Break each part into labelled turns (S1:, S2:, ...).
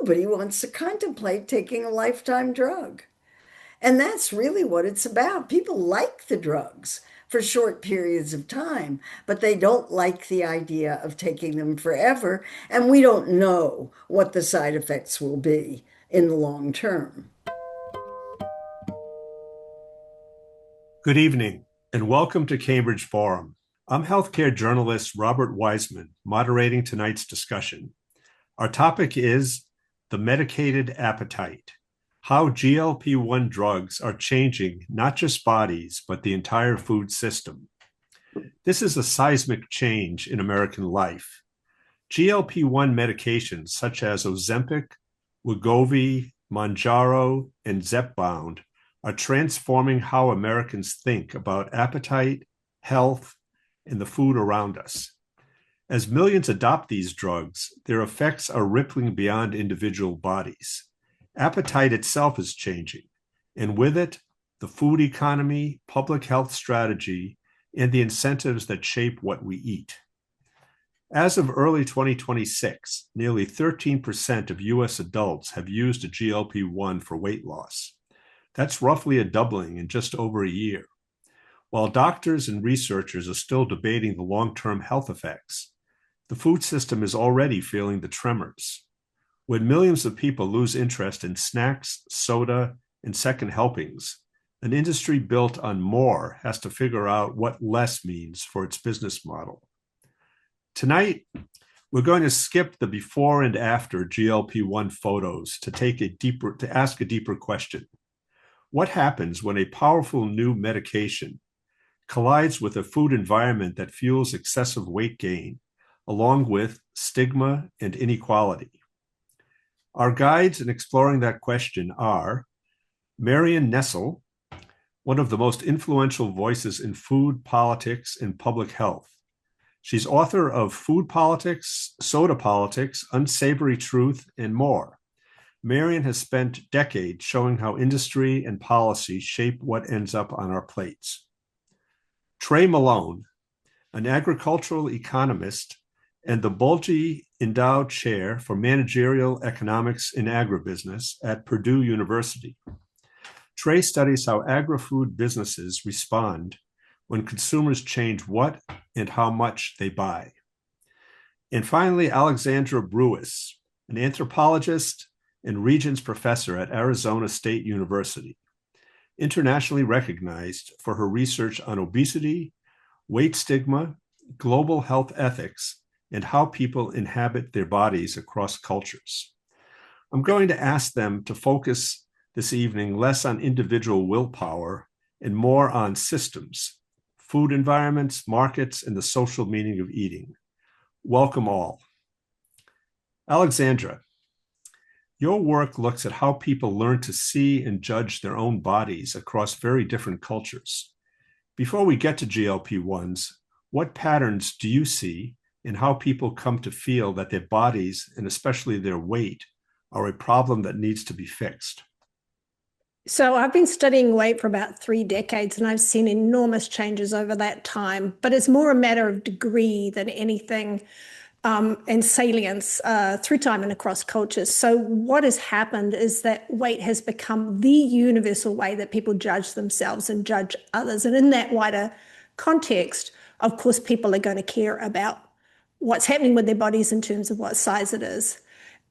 S1: nobody wants to contemplate taking a lifetime drug. And that's really what it's about. People like the drugs for short periods of time, but they don't like the idea of taking them forever. And we don't know what the side effects will be in the long term.
S2: Good evening, and welcome to Cambridge Forum. I'm healthcare journalist Robert Wiseman, moderating tonight's discussion. Our topic is the medicated appetite, how GLP-1 drugs are changing not just bodies, but the entire food system. This is a seismic change in American life. GLP-1 medications such as Ozempic, Wegovy, Mounjaro, and Zepbound are transforming how Americans think about appetite, health, and the food around us. As millions adopt these drugs, their effects are rippling beyond individual bodies. Appetite itself is changing, and with it, the food economy, public health strategy, and the incentives that shape what we eat. As of early 2026, nearly 13% of US adults have used a GLP-1 for weight loss. That's roughly a doubling in just over a year. While doctors and researchers are still debating the long-term health effects, the food system is already feeling the tremors. When millions of people lose interest in snacks, soda, and second helpings, an industry built on more has to figure out what less means for its business model. Tonight, we're going to skip the before and after GLP-1 photos to ask a deeper question. What happens when a powerful new medication collides with a food environment that fuels excessive weight gain, along with stigma and inequality? Our guides in exploring that question are Marion Nestle, one of the most influential voices in food, politics, and public health. She's author of Food Politics, Soda Politics, Unsavory Truth, and more. Marion has spent decades showing how industry and policy shape what ends up on our plates. Trey Malone, an agricultural economist and the Bulge Endowed Chair for Managerial Economics in Agribusiness at Purdue University. Trey studies how agri-food businesses respond when consumers change what and how much they buy. And finally, Alexandra Brewis, an anthropologist and Regents Professor at Arizona State University, internationally recognized for her research on obesity, weight stigma, global health ethics, and how people inhabit their bodies across cultures. I'm going to ask them to focus this evening less on individual willpower and more on systems, food environments, markets, and the social meaning of eating. Welcome all. Alexandra, your work looks at how people learn to see and judge their own bodies across very different cultures. Before we get to GLP-1s, what patterns do you see in how people come to feel that their bodies, and especially their weight, are a problem that needs to be fixed?
S3: So I've been studying weight for about 3 decades, and I've seen enormous changes over that time, but it's more a matter of degree than anything, and salience through time and across cultures. So what has happened is that weight has become the universal way that people judge themselves and judge others. And in that wider context, of course, people are going to care about what's happening with their bodies in terms of what size it is.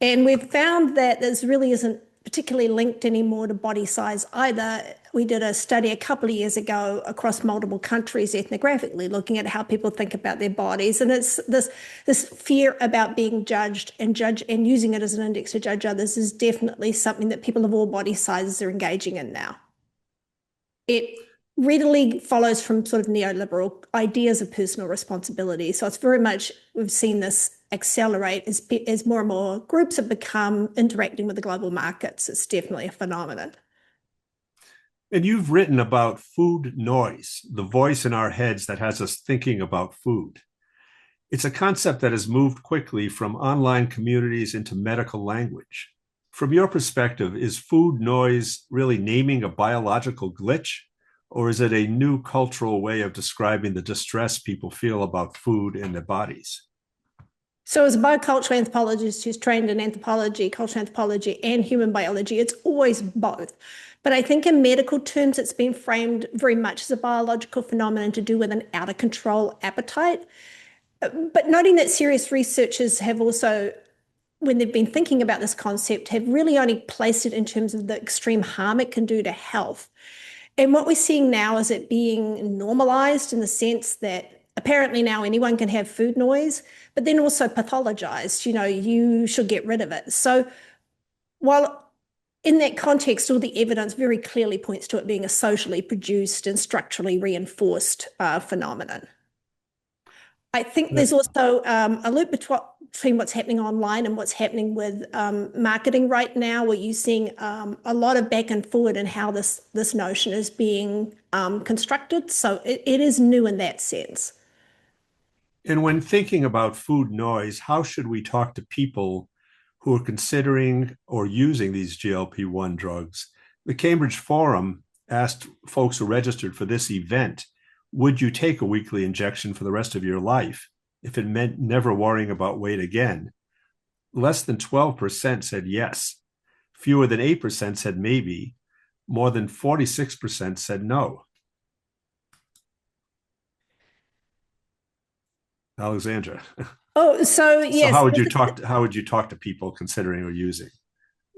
S3: And we've found that this really isn't particularly linked anymore to body size either. We did a study a couple of years ago across multiple countries ethnographically, looking at how people think about their bodies. And it's this fear about being judged and using it as an index to judge others is definitely something that people of all body sizes are engaging in now. It readily follows from sort of neoliberal ideas of personal responsibility. So it's very much, we've seen this accelerate as more and more groups have become interacting with the global markets. It's definitely a phenomenon.
S2: And you've written about food noise, the voice in our heads that has us thinking about food. It's a concept that has moved quickly from online communities into medical language. From your perspective, is food noise really naming a biological glitch, or is it a new cultural way of describing the distress people feel about food and their bodies?
S3: So, as a biocultural anthropologist who's trained in anthropology, cultural anthropology, and human biology, it's always both. But I think in medical terms, it's been framed very much as a biological phenomenon to do with an out of control appetite. But noting that serious researchers have also, when they've been thinking about this concept, have really only placed it in terms of the extreme harm it can do to health. And what we're seeing now is it being normalized in the sense that apparently now anyone can have food noise, but then also pathologized. You should get rid of it. So while in that context, all the evidence very clearly points to it being a socially produced and structurally reinforced phenomenon. I think there's also a loop between what's happening online and what's happening with marketing right now, where you're seeing a lot of back and forward in how this notion is being constructed. So it is new in that sense.
S2: And when thinking about food noise, how should we talk to people who are considering or using these GLP-1 drugs? The Cambridge Forum asked folks who registered for this event, would you take a weekly injection for the rest of your life if it meant never worrying about weight again? Less than 12% said yes. Fewer than 8% said maybe. More than 46% said no. Alexandra.
S3: Oh, so yes.
S2: So how would you talk to people considering or using?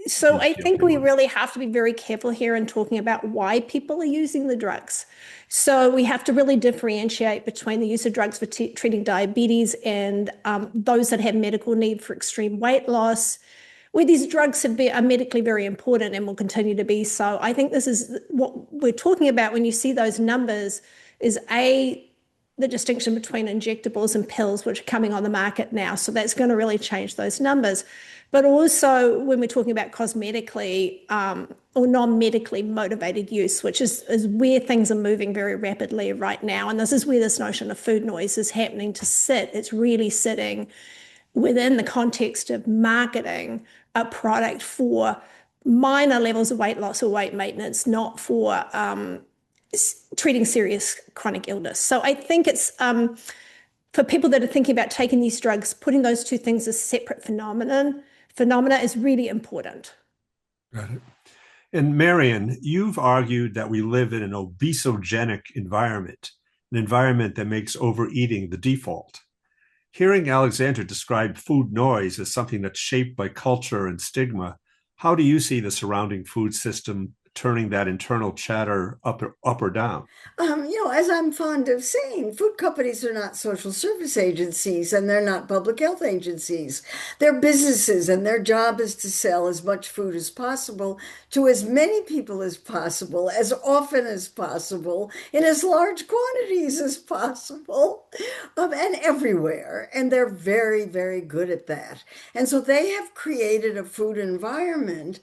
S3: So I think we really have to be very careful here in talking about why people are using the drugs. So we have to really differentiate between the use of drugs for treating diabetes and those that have medical need for extreme weight loss, where these drugs are medically very important and will continue to be so. I think this is what we're talking about when you see those numbers is the distinction between injectables and pills, which are coming on the market now. So that's going to really change those numbers. But also when we're talking about cosmetically or non-medically motivated use, which is where things are moving very rapidly right now. And this is where this notion of food noise is happening to sit. It's really sitting within the context of marketing a product for minor levels of weight loss or weight maintenance, not for treating serious chronic illness. So I think it's for people that are thinking about taking these drugs, putting those two things as separate phenomena is really important.
S2: Got it. And Marion, you've argued that we live in an obesogenic environment, an environment that makes overeating the default. Hearing Alexandra describe food noise as something that's shaped by culture and stigma, how do you see the surrounding food system turning that internal chatter up or down?
S1: As I'm fond of saying, food companies are not social service agencies and they're not public health agencies. They're businesses, and their job is to sell as much food as possible to as many people as possible, as often as possible, in as large quantities as possible, and everywhere. And they're very, very good at that. And so they have created a food environment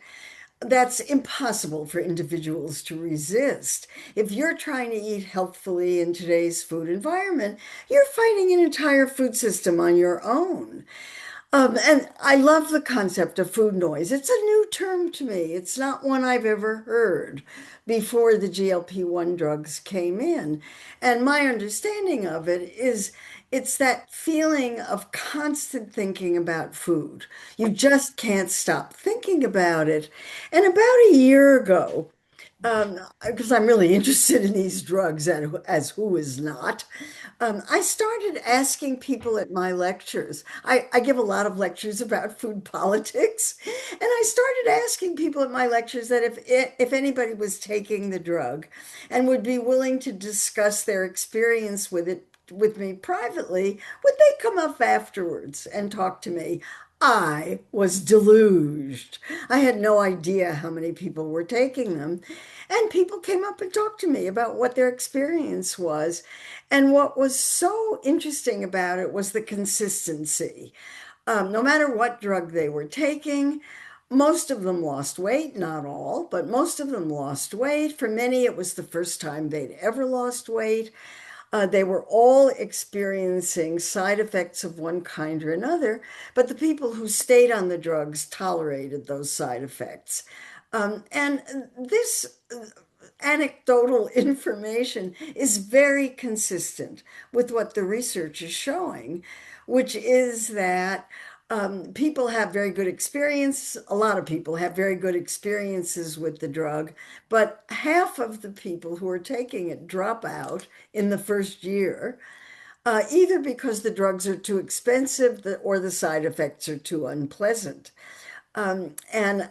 S1: that's impossible for individuals to resist. If you're trying to eat healthfully in today's food environment, you're fighting an entire food system on your own. And I love the concept of food noise. It's a new term to me. It's not one I've ever heard before the GLP-1 drugs came in. And my understanding of it is it's that feeling of constant thinking about food. You just can't stop thinking about it. And about a year ago, because I'm really interested in these drugs, and as who is not, I started asking people at my lectures. I give a lot of lectures about food politics, and I started asking people at my lectures that if anybody was taking the drug and would be willing to discuss their experience with it with me privately, would they come up afterwards and talk to me? I was deluged. I had no idea how many people were taking them. And people came up and talked to me about what their experience was. And what was so interesting about it was the consistency. No matter what drug they were taking, most of them lost weight, not all, but most of them lost weight. For many, it was the first time they'd ever lost weight. They were all experiencing side effects of one kind or another, but the people who stayed on the drugs tolerated those side effects. And this anecdotal information is very consistent with what the research is showing, which is that people have very good experience. A lot of people have very good experiences with the drug, but half of the people who are taking it drop out in the first year, either because the drugs are too expensive or the side effects are too unpleasant. And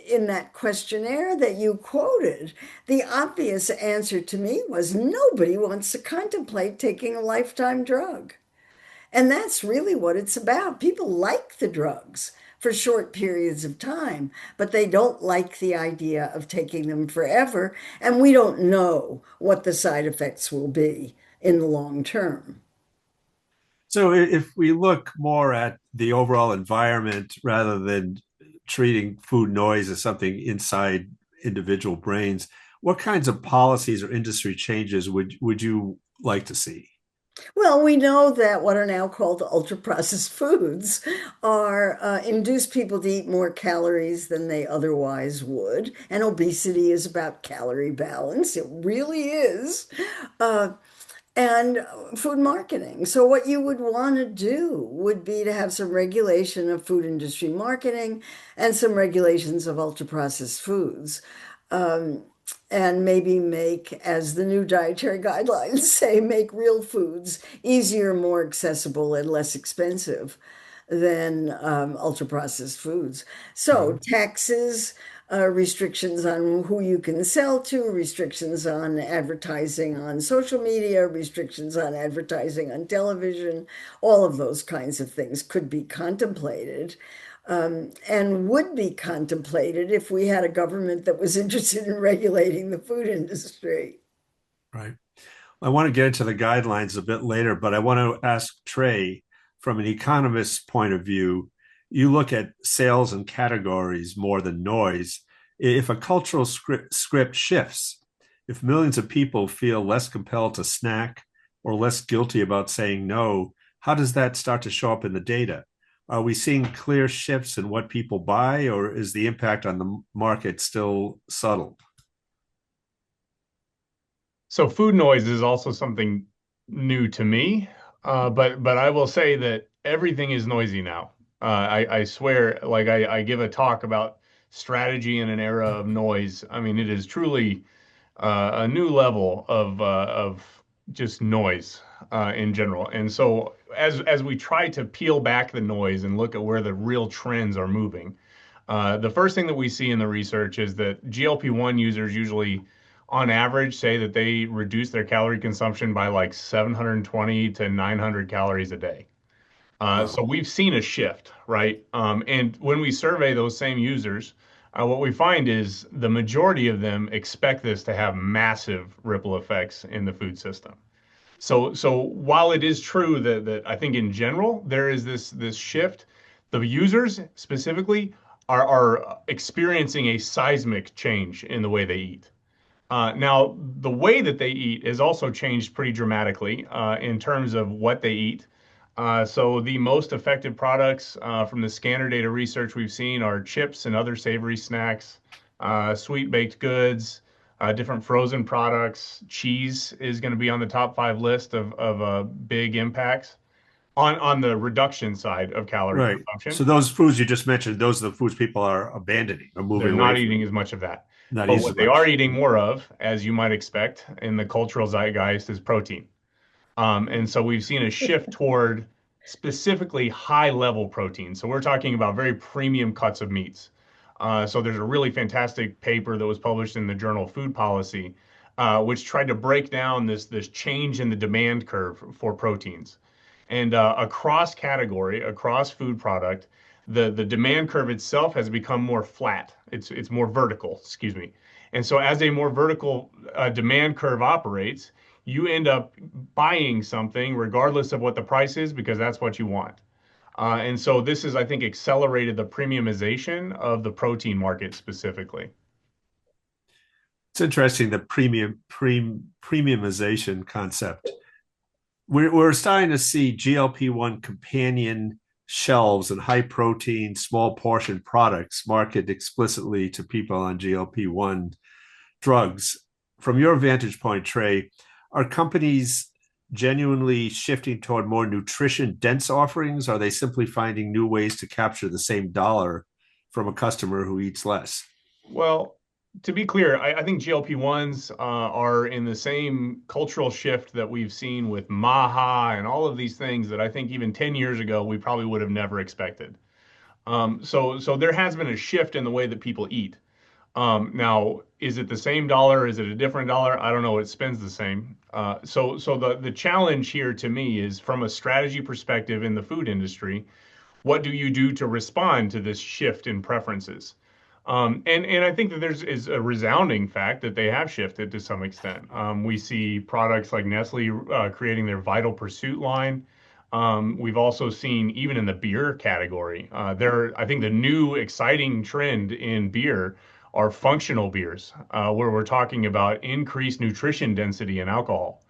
S1: in that questionnaire that you quoted, the obvious answer to me was nobody wants to contemplate taking a lifetime drug. And that's really what it's about. People like the drugs for short periods of time, but they don't like the idea of taking them forever. And we don't know what the side effects will be in the long term.
S2: So if we look more at the overall environment rather than treating food noise as something inside individual brains, what kinds of policies or industry changes would you like to see?
S1: Well, we know that what are now called ultra processed foods are induce people to eat more calories than they otherwise would. And obesity is about calorie balance. It really is. Uh, and food marketing. So, what you would want to do would be to have some regulation of food industry marketing and some regulations of ultra processed foods. Um, and maybe make, as the new dietary guidelines say, make real foods easier, more accessible, and less expensive than ultra processed foods. So, taxes, restrictions on who you can sell to, restrictions on advertising on social media, restrictions on advertising on television, all of those kinds of things could be contemplated. And would be contemplated if we had a government that was interested in regulating the food industry.
S2: Right. I want to get into the guidelines a bit later, but I want to ask Trey, from an economist's point of view, you look at sales and categories more than noise. If a cultural script shifts, if millions of people feel less compelled to snack or less guilty about saying no, how does that start to show up in the data? Are we seeing clear shifts in what people buy, or is the impact on the market still subtle?
S4: So food noise is also something new to me, but I will say that everything is noisy now. I swear, like I give a talk about strategy in an era of noise. I mean, it is truly a new level of just noise in general. And so as we try to peel back the noise and look at where the real trends are moving, the first thing that we see in the research is that GLP-1 users usually, on average, say that they reduce their calorie consumption by like 720 to 900 calories a day. So we've seen a shift, right? And when we survey those same users, what we find is the majority of them expect this to have massive ripple effects in the food system. So while it is true that I think in general there is this shift, the users specifically are experiencing a seismic change in the way they eat. Now, the way that they eat has also changed pretty dramatically in terms of what they eat. So the most affected products from the scanner data research we've seen are chips and other savory snacks, sweet baked goods, different frozen products. Cheese is going to be on the top five list of big impacts on the reduction side of calorie
S2: Right. So
S4: consumption.
S2: those foods you just mentioned, those are the foods people are abandoning or
S4: They're
S2: moving away
S4: not
S2: from.
S4: eating as much of that.
S2: Not
S4: But
S2: eating
S4: what
S2: as
S4: they are
S2: much.
S4: eating more of, as you might expect in the cultural zeitgeist, is protein. And so we've seen a shift toward specifically high level protein. So we're talking about very premium cuts of meats. So there's a really fantastic paper that was published in the journal Food Policy, which tried to break down this change in the demand curve for proteins. And across category, across food product, the demand curve itself has become more flat. It's more vertical, excuse me. And so as a more vertical demand curve operates, you end up buying something regardless of what the price is because that's what you want. And so this has, I think, accelerated the premiumization of the protein market specifically.
S2: It's interesting, the premiumization concept. We're starting to see GLP-1 companion shelves and high protein, small portion products marketed explicitly to people on GLP-1 drugs. From your vantage point, Trey, are companies genuinely shifting toward more nutrition dense offerings? Are they simply finding new ways to capture the same dollar from a customer who eats less?
S4: Well, to be clear, I think GLP-1s are in the same cultural shift that we've seen with Maha and all of these things that I think even 10 years ago we probably would have never expected. So there has been a shift in the way that people eat. Now, is it the same dollar? Is it a different dollar? I don't know. It spends the same. So the challenge here to me is from a strategy perspective in the food industry, what do you do to respond to this shift in preferences? And I think that is a resounding fact that they have shifted to some extent. We see products like Nestle creating their Vital Pursuit line. We've also seen even in the beer category, I think the new exciting trend in beer are functional beers, where we're talking about increased nutrition density in alcohol.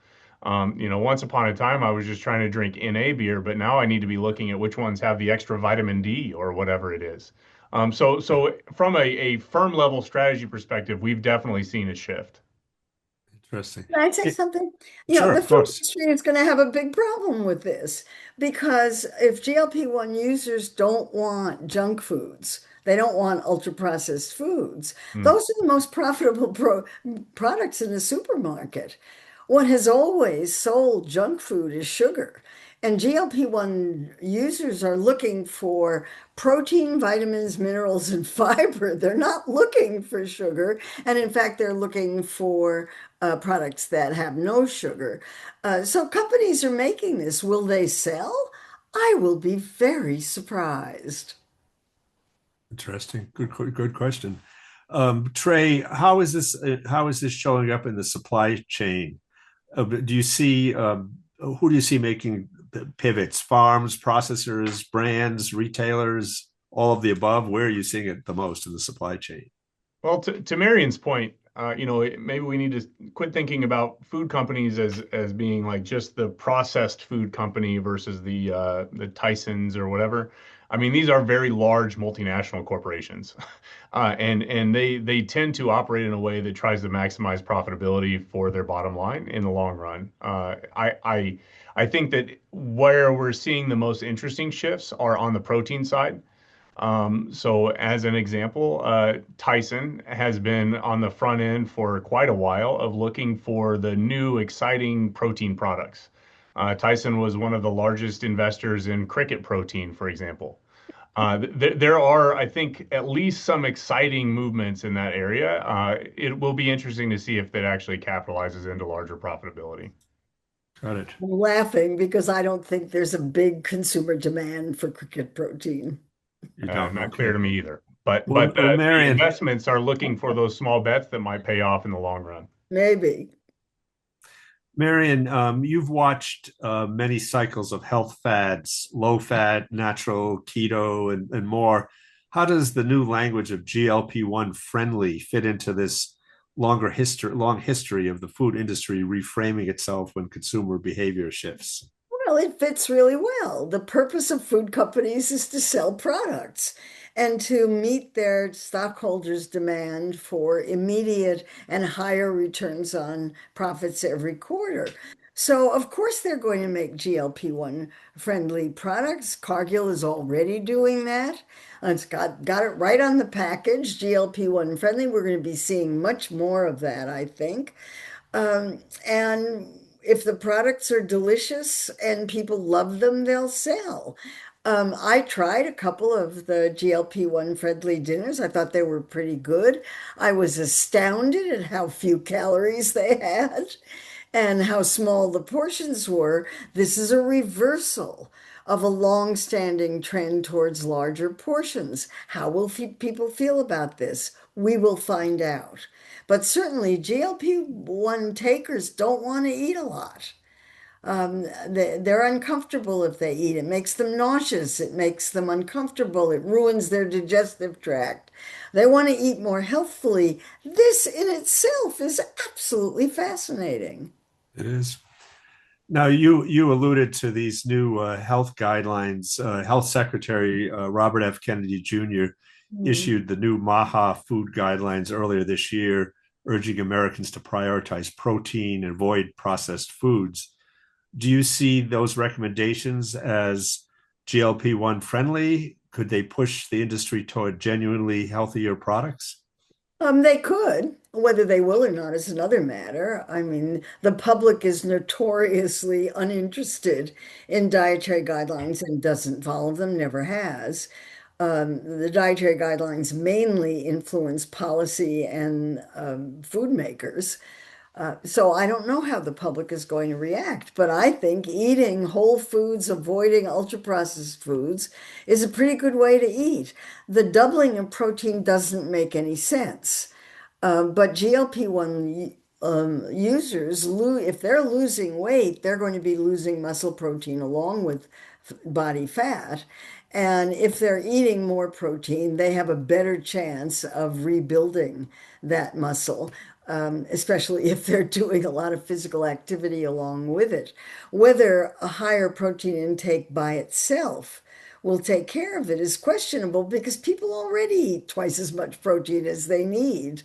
S4: Once upon a time, I was just trying to drink NA beer, but now I need to be looking at which ones have the extra vitamin D or whatever it is. So from a firm level strategy perspective, we've definitely seen a shift.
S2: Interesting.
S1: Can I say something?
S2: Sure,
S1: The
S2: of
S1: food
S2: course.
S1: industry is going to have a big problem with this because if GLP-1 users don't want junk foods, they don't want ultra processed foods,
S4: Hmm.
S1: those are the most profitable products in the supermarket. What has always sold junk food is sugar. And GLP-1 users are looking for protein, vitamins, minerals, and fiber. They're not looking for sugar. And in fact, they're looking for products that have no sugar. So companies are making this. Will they sell? I will be very surprised.
S2: Interesting. Good question. Trey, how is this showing up in the supply chain? Do you see who do you see making pivots? Farms, processors, brands, retailers, all of the above? Where are you seeing it the most in the supply chain?
S4: Well, to Marion's point, maybe we need to quit thinking about food companies as being like just the processed food company versus the Tysons or whatever. I mean, these are very large multinational corporations, and they tend to operate in a way that tries to maximize profitability for their bottom line in the long run. I think that where we're seeing the most interesting shifts are on the protein side. So as an example, Tyson has been on the front end for quite a while of looking for the new exciting protein products. Tyson was one of the largest investors in cricket protein, for example. There are, I think, at least some exciting movements in that area. It will be interesting to see if that actually capitalizes into larger profitability.
S2: Got it.
S1: I'm laughing because I don't think there's a big consumer demand for cricket protein.
S2: You don't.
S4: Not clear
S2: Okay.
S4: to me either. But
S2: Well,
S4: the
S2: Marion,
S4: investments are looking for those small bets that might pay off in the long run.
S1: Maybe.
S2: You've watched many cycles of health fads, low fat, natural, keto, and more. How does the new language of GLP-1 friendly fit into this long history of the food industry reframing itself when consumer behavior shifts?
S1: Well, it fits really well. The purpose of food companies is to sell products and to meet their stockholders' demand for immediate and higher returns on profits every quarter. So, of course, they're going to make GLP-1 friendly products. Cargill is already doing that. It's got it right on the package, GLP-1 friendly. We're going to be seeing much more of that, I think. And if the products are delicious and people love them, they'll sell. I tried a couple of the GLP-1 friendly dinners. I thought they were pretty good. I was astounded at how few calories they had and how small the portions were. This is a reversal of a long-standing trend towards larger portions. How will people feel about this? We will find out. But certainly, GLP-1 takers don't want to eat a lot. They're uncomfortable if they eat. It makes them nauseous. It makes them uncomfortable. It ruins their digestive tract. They want to eat more healthfully. This in itself is absolutely fascinating.
S2: It is. Now, you alluded to these new health guidelines. Health Secretary Robert F. Kennedy Jr.
S1: Mm.
S2: issued the new MAHA food guidelines earlier this year, urging Americans to prioritize protein and avoid processed foods. Do you see those recommendations as GLP-1 friendly? Could they push the industry toward genuinely healthier products?
S1: They could. Whether they will or not is another matter. I mean, the public is notoriously uninterested in dietary guidelines and doesn't follow them, never has. The dietary guidelines mainly influence policy and food makers. So I don't know how the public is going to react, but I think eating whole foods, avoiding ultra-processed foods is a pretty good way to eat. The doubling of protein doesn't make any sense. But GLP-1 users, if they're losing weight, they're going to be losing muscle protein along with body fat. And if they're eating more protein, they have a better chance of rebuilding that muscle, especially if they're doing a lot of physical activity along with it. Whether a higher protein intake by itself will take care of it is questionable because people already eat twice as much protein as they need.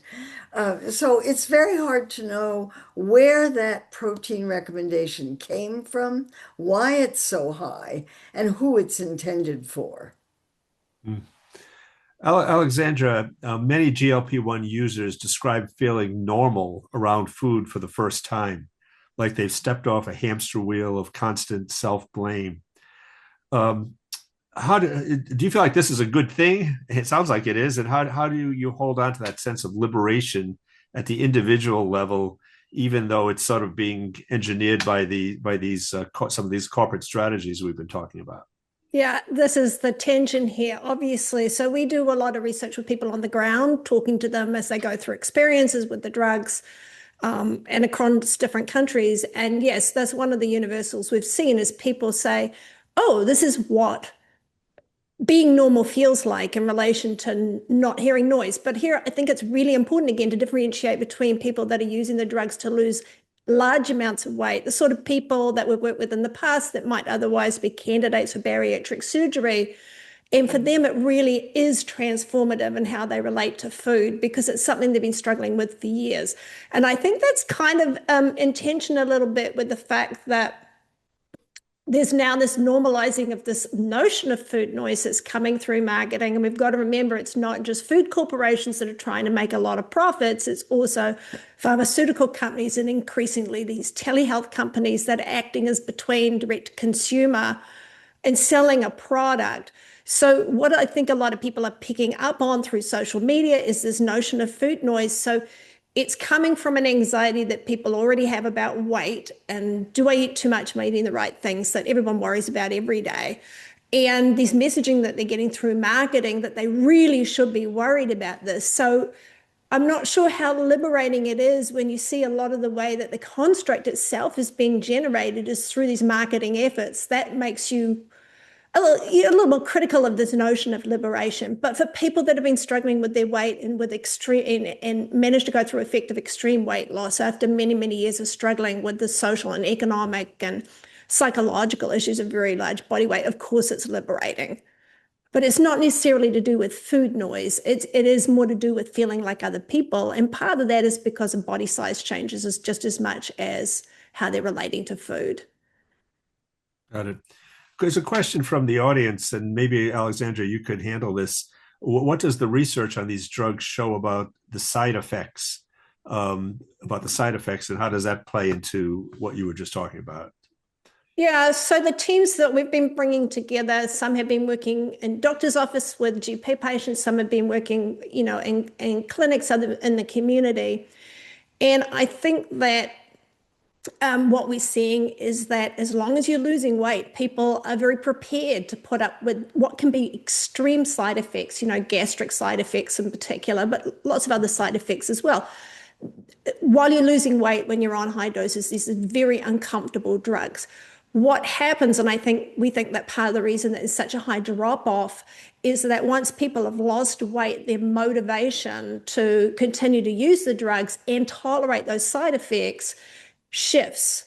S1: So it's very hard to know where that protein recommendation came from, why it's so high, and who it's intended for.
S2: Mm. Alexandra, many GLP-1 users describe feeling normal around food for the first time, like they've stepped off a hamster wheel of constant self-blame. Um, how do you feel like this is a good thing? It sounds like it is. And how do you hold on to that sense of liberation at the individual level, even though it's sort of being engineered by these some of these corporate strategies we've been talking about?
S3: Yeah, this is the tension here, obviously. So we do a lot of research with people on the ground, talking to them as they go through experiences with the drugs, and across different countries. And yes, that's one of the universals we've seen is people say, oh, this is what being normal feels like in relation to not hearing noise. But here, I think it's really important, again, to differentiate between people that are using the drugs to lose large amounts of weight, the sort of people that we've worked with in the past that might otherwise be candidates for bariatric surgery. And for them, it really is transformative in how they relate to food because it's something they've been struggling with for years. And I think that's kind of in tension a little bit with the fact that there's now this normalizing of this notion of food noise that's coming through marketing. And we've got to remember it's not just food corporations that are trying to make a lot of profits. It's also pharmaceutical companies and increasingly these telehealth companies that are acting as between direct to consumer and selling a product. So what I think a lot of people are picking up on through social media is this notion of food noise. So it's coming from an anxiety that people already have about weight and do I eat too much? Am I eating the right things that everyone worries about every day? And this messaging that they're getting through marketing that they really should be worried about this. So I'm not sure how liberating it is when you see a lot of the way that the construct itself is being generated is through these marketing efforts. That makes you a little more critical of this notion of liberation. But for people that have been struggling with their weight and with extreme and managed to go through effective extreme weight loss after many, many years of struggling with the social and economic and psychological issues of very large body weight, of course it's liberating. But it's not necessarily to do with food noise. It is more to do with feeling like other people. And part of that is because of body size changes is just as much as how they're relating to food.
S2: Got it. There's a question from the audience, and maybe Alexandra, you could handle this. What does the research on these drugs show about the side effects? And how does that play into what you were just talking about?
S3: Yeah, so the teams that we've been bringing together, some have been working in doctor's office with GP patients, some have been working, in clinics, other in the community. And I think that what we're seeing is that as long as you're losing weight, people are very prepared to put up with what can be extreme side effects, gastric side effects in particular, but lots of other side effects as well. While you're losing weight when you're on high doses, these are very uncomfortable drugs. What happens, and we think that part of the reason that there's such a high drop off is that once people have lost weight, their motivation to continue to use the drugs and tolerate those side effects shifts.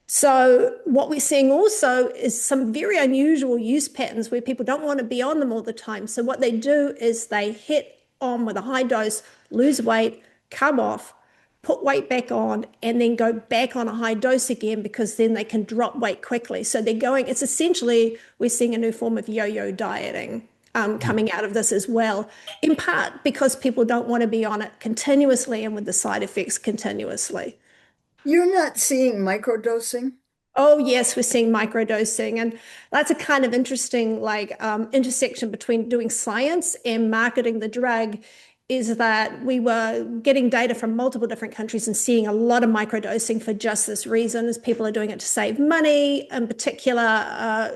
S3: So what we're seeing also is some very unusual use patterns where people don't want to be on them all the time. So what they do is they hit on with a high dose, lose weight, come off, put weight back on, and then go back on a high dose again because then they can drop weight quickly. So they're going, it's essentially, we're seeing a new form of yo-yo dieting coming out of this as well, in part because people don't want to be on it continuously and with the side effects continuously.
S1: You're not seeing microdosing?
S3: Oh, yes, we're seeing microdosing. And that's a kind of interesting intersection between doing science and marketing the drug, is that we were getting data from multiple different countries and seeing a lot of microdosing for just this reason, as people are doing it to save money. In particular,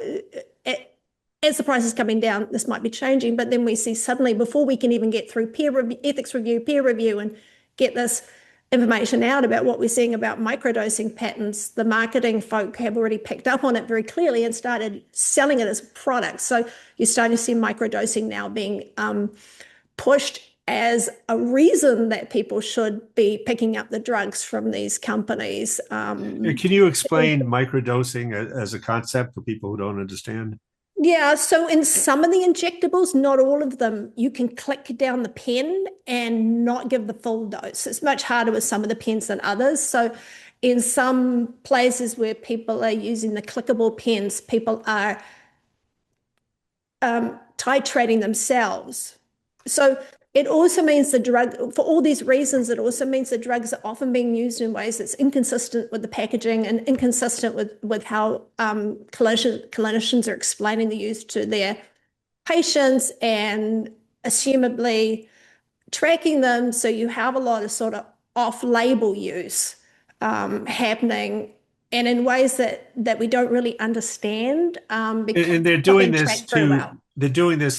S3: as the price is coming down, this might be changing, but then we see suddenly, before we can even get through ethics review, peer review, and get this information out about what we're seeing about microdosing patterns, the marketing folk have already picked up on it very clearly and started selling it as a product. So you're starting to see microdosing now being pushed as a reason that people should be picking up the drugs from these companies.
S2: Can you explain microdosing as a concept for people who don't understand?
S3: Yeah, so in some of the injectables, not all of them, you can click down the pen and not give the full dose. It's much harder with some of the pens than others. So in some places where people are using the clickable pens, people are titrating themselves. So it also means the drug, for all these reasons, it also means the drugs are often being used in ways that's inconsistent with the packaging and inconsistent with how clinicians are explaining the use to their patients, and assumably tracking them. So you have a lot of sort of off-label use happening, and in ways that we don't really understand. Because
S2: And they're
S3: it's not
S2: doing
S3: being
S2: this
S3: tracked very well.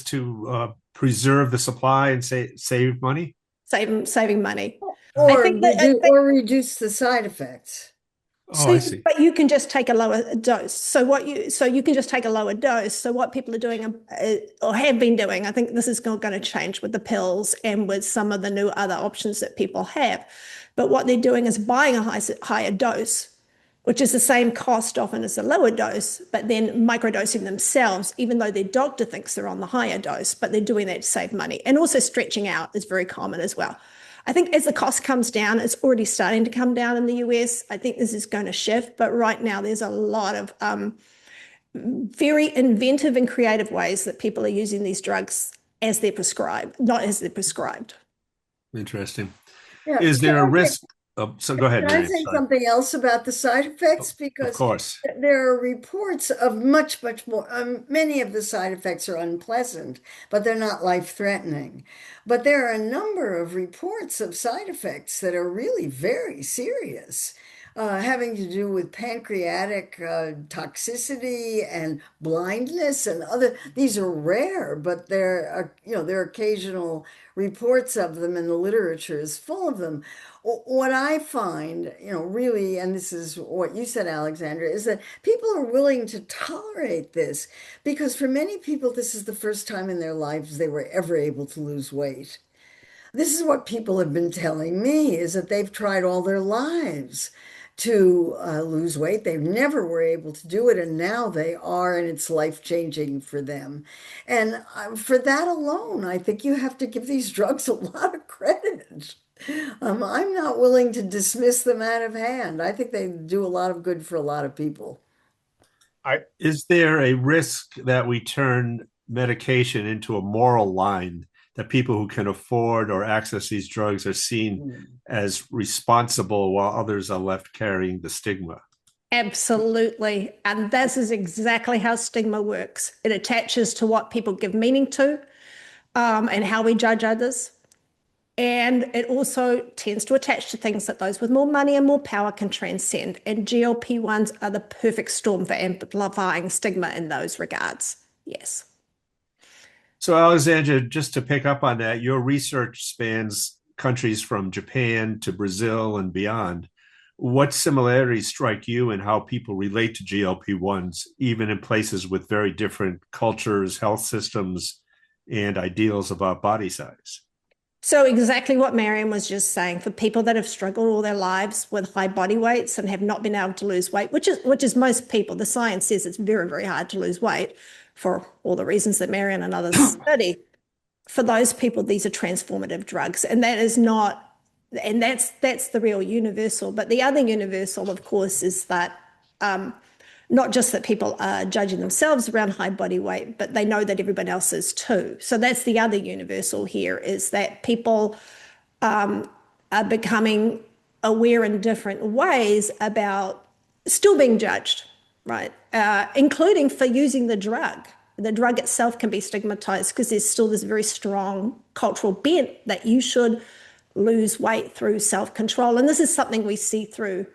S2: to preserve the supply and save money.
S3: Saving money. I
S1: Or
S3: think that I think
S1: reduce the side effects.
S2: Oh, I see.
S3: but you can just take a lower dose. So you can just take a lower dose. So what people are doing or have been doing, I think this is going to change with the pills and with some of the new other options that people have. But what they're doing is buying a higher dose, which is the same cost often as a lower dose, but then microdosing themselves, even though their doctor thinks they're on the higher dose, but they're doing that to save money. And also stretching out is very common as well. I think as the cost comes down, it's already starting to come down in the US. I think this is going to shift, but right now there's a lot of very inventive and creative ways that people are using these drugs as they're prescribed, not as they're prescribed.
S2: Interesting.
S1: Yeah.
S2: Is there a risk? So go ahead,
S1: Can I
S2: Miriam.
S1: say
S2: Sorry.
S1: something else about the side effects?
S2: Of
S1: Because
S2: course.
S1: there are reports of much, much more. Many of the side effects are unpleasant, but they're not life-threatening. But there are a number of reports of side effects that are really very serious, having to do with pancreatic toxicity and blindness and other. These are rare, but there are, there are occasional reports of them, and the literature is full of them. What I find, really, and this is what you said, Alexandra, is that people are willing to tolerate this because for many people, this is the first time in their lives they were ever able to lose weight. This is what people have been telling me, is that they've tried all their lives to lose weight. They never were able to do it, and now they are, and it's life-changing for them. And for that alone, I think you have to give these drugs a lot of credit. I'm not willing to dismiss them out of hand. I think they do a lot of good for a lot of people.
S2: Is there a risk that we turn medication into a moral line, that people who can afford or access these drugs are seen as responsible while others are left carrying the stigma?
S3: Absolutely. And this is exactly how stigma works. It attaches to what people give meaning to, and how we judge others. And it also tends to attach to things that those with more money and more power can transcend. And GLP-1s are the perfect storm for amplifying stigma in those regards. Yes.
S2: So, Alexandra, just to pick up on that, your research spans countries from Japan to Brazil and beyond. What similarities strike you in how people relate to GLP-1s, even in places with very different cultures, health systems, and ideals about body size?
S3: So exactly what Mariam was just saying, for people that have struggled all their lives with high body weights and have not been able to lose weight, which is most people. The science says it's very, very hard to lose weight for all the reasons that Mariam and others study. For those people, these are transformative drugs. And that is not And that's the real universal. But the other universal, of course, is that not just that people are judging themselves around high body weight, but they know that everyone else is too. So that's the other universal here, is that people are becoming aware in different ways about still being judged, right? Including for using the drug. The drug itself can be stigmatized because there's still this very strong cultural bent that you should lose weight through self-control. And this is something we see through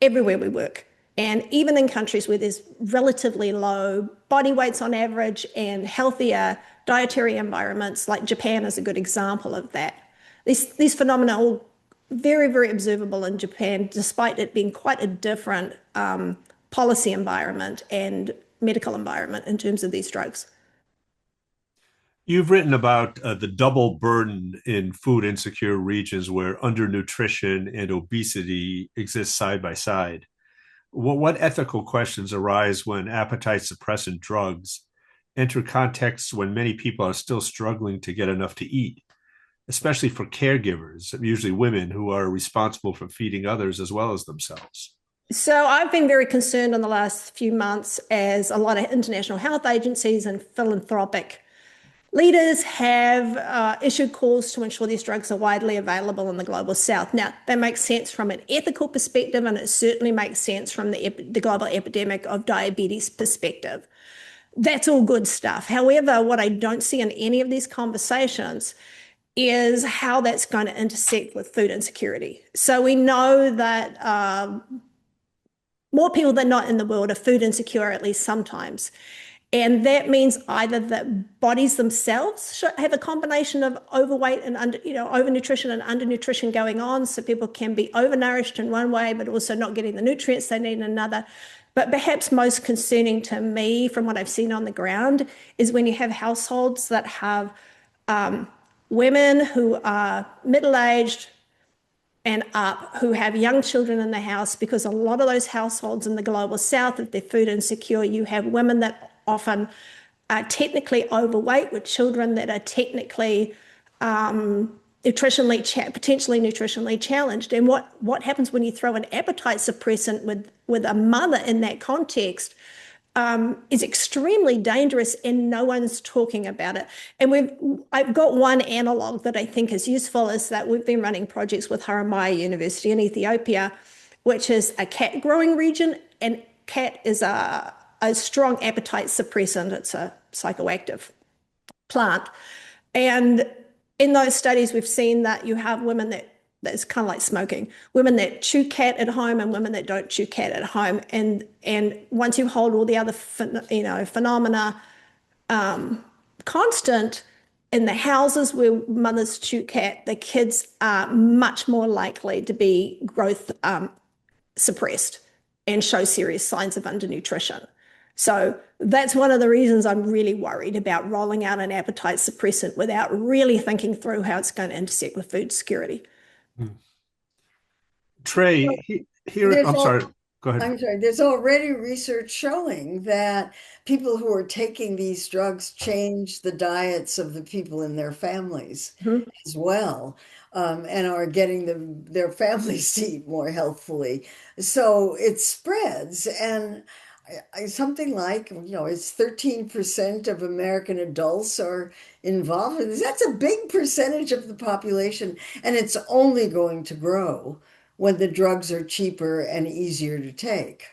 S3: everywhere we work. And even in countries where there's relatively low body weights on average and healthier dietary environments, like Japan is a good example of that. These phenomena are all very, very observable in Japan, despite it being quite a different policy environment and medical environment in terms of these drugs.
S2: You've written about the double burden in food insecure regions where undernutrition and obesity exist side by side. What ethical questions arise when appetite suppressant drugs enter contexts when many people are still struggling to get enough to eat, especially for caregivers, usually women who are responsible for feeding others as well as themselves?
S3: So I've been very concerned in the last few months as a lot of international health agencies and philanthropic leaders have issued calls to ensure these drugs are widely available in the global south. Now, that makes sense from an ethical perspective, and it certainly makes sense from the global epidemic of diabetes perspective. That's all good stuff. However, what I don't see in any of these conversations is how that's going to intersect with food insecurity. So we know that more people than not in the world are food insecure at least sometimes. And that means either that bodies themselves should have a combination of overweight and overnutrition and undernutrition going on. So people can be overnourished in one way, but also not getting the nutrients they need in another. But perhaps most concerning to me from what I've seen on the ground is when you have households that have women who are middle-aged and up, who have young children in the house, because a lot of those households in the global south, if they're food insecure, you have women that often are technically overweight with children that are technically potentially nutritionally challenged. And what happens when you throw an appetite suppressant with a mother in that context is extremely dangerous, and no one's talking about it. And I've got one analog that I think is useful, is that we've been running projects with Haramaya University in Ethiopia, which is a cat growing region, and cat is a strong appetite suppressant. It's a psychoactive plant. And in those studies, we've seen that you have women that's kind of like smoking, women that chew cat at home and women that don't chew cat at home. And once you hold all the other phenomena constant, in the houses where mothers chew cat, the kids are much more likely to be growth suppressed and show serious signs of undernutrition. So that's one of the reasons I'm really worried about rolling out an appetite suppressant without really thinking through how it's going to intersect with food security.
S2: Trey, I'm sorry. Go ahead.
S1: I'm sorry. There's already research showing that people who are taking these drugs change the diets of the people in their families as well, and are getting their families to eat more healthfully. So it spreads. And something like, it's 13% of American adults are involved in this. That's a big percentage of the population, and it's only going to grow when the drugs are cheaper and easier to take.